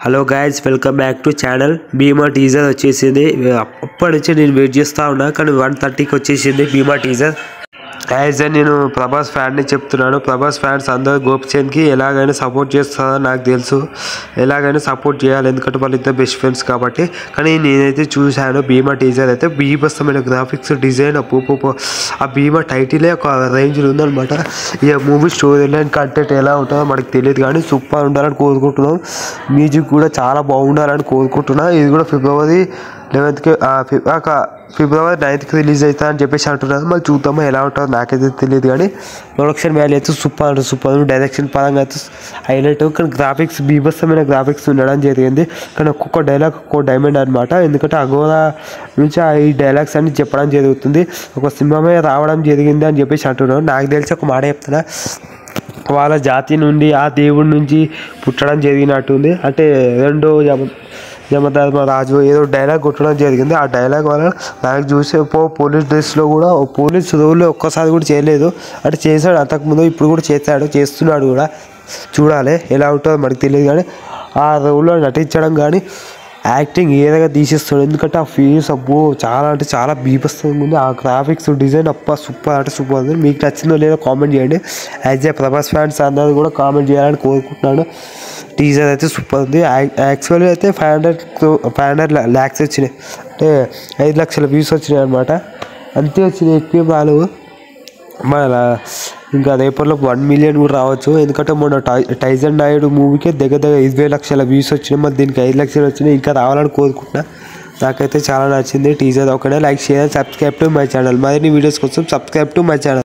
Hello guys, welcome back to channel. Bhima teaser వచ్చేసింది. అప్పటి నుంచి నేను వెయిట్ చేస్తూ ఉన్నా, కానీ 1:30కి వచ్చేసింది భీమా టీజర్. యాజ్ నేను ప్రభాస్ ఫ్యాన్ని చెప్తున్నాను. ప్రభాస్ ఫ్యాన్స్ అందరూ గోపిచంద్కి ఎలాగైనా సపోర్ట్ చేస్తారని నాకు తెలుసు. ఎలాగైనా సపోర్ట్ చేయాలి, ఎందుకంటే వాళ్ళిద్దరు బెస్ట్ ఫ్రెండ్స్ కాబట్టి. కానీ నేనైతే చూశాను భీమా టీజర్ అయితే బీభత్సమైన గ్రాఫిక్స్, డిజైన్, ఆ భీమా టైటిలే ఒక రేంజ్లో ఉందన్నమాట. ఇక మూవీ స్టోరీ లైన్, కంటెంట్ ఎలా ఉంటుందో మనకు తెలియదు, కానీ సూపర్ ఉండాలని కోరుకుంటున్నాం. మ్యూజిక్ కూడా చాలా బాగుండాలని కోరుకుంటున్నాం. ఇది కూడా ఫిబ్రవరి 9కి రిలీజ్ అవుతా అని చెప్పేసి అంటున్నారు. మళ్ళీ చూద్దామా ఎలా ఉంటుందో, నాకైతే తెలియదు. కానీ ప్రొడక్షన్ వాల్యూ అయితే సూపర్, డైరెక్షన్ పరంగా అయితే హైలైట్. కానీ గ్రాఫిక్స్ బీభత్సమైన గ్రాఫిక్స్ ఉండడం జరిగింది. కానీ ఒక్కొక్క డైలాగ్ ఒక్కొక్క డైమండ్ అనమాట. ఎందుకంటే అఘోరా నుంచి ఈ డైలాగ్స్ అన్ని చెప్పడం జరుగుతుంది. ఒక సింహమే రావడం జరిగింది అని చెప్పేసి అంటున్నారు. నాకు తెలిసి ఒక మాట చెప్తున్నా, వాళ్ళ జాతి నుండి, ఆ దేవుడి నుంచి పుట్టడం జరిగినట్టుంది. అంటే రెండో యమధర్మరాజు ఏదో డైలాగ్ కొట్టడం జరిగింది. ఆ డైలాగ్ వల్ల నాకు చూసే పోలీస్ డ్రెస్లో కూడా పోలీస్ రోల్లో ఒక్కసారి కూడా చేయలేదు. అంటే చేశాడు అంతకుముందు, ఇప్పుడు కూడా చేస్తున్నాడు కూడా. చూడాలి ఎలా ఉంటుందో మనకు తెలియదు, కానీ ఆ రోల్లో నటించడం కానీ యాక్టింగ్ ఏదైనా తీసేస్తాడు. ఎందుకంటే ఆ ఫీల్స్ చాలా అంటే చాలా బీభత్సంగా ఉంది. ఆ గ్రాఫిక్స్, డిజైన్ సూపర్ ఉంది. మీకు నచ్చిందో లేదో కామెంట్ చేయండి. యాజ్ ఏ ప్రభాస్ ఫ్యాన్స్ అందరూ కూడా కామెంట్ చేయాలని కోరుకుంటున్నాను. టీజర్ అయితే సూపర్ ఉంది. యాక్చువల్గా అయితే 500 lakhs వచ్చినాయి, అంటే 5 లక్షల వ్యూస్ వచ్చినాయి అనమాట. అంతే వచ్చినాయి, ఎక్కువ రాలేవు. మన ఇంకా రేపట్లో 1 million కూడా రావచ్చు. ఎందుకంటే మొన్న టైజన్ నాయుడు మూవీకి దగ్గర 20 లక్షల వ్యూస్ వచ్చినాయి. మరి దీనికి 5 లక్షలు వచ్చినాయి. ఇంకా రావాలని కోరుకుంటున్నా. నాకైతే చాలా నచ్చింది టీజర్. ఒకటే like, share, subscribe to my channel. మరిన్ని వీడియోస్ కోసం సబ్స్క్రైబ్ టు మై ఛానల్.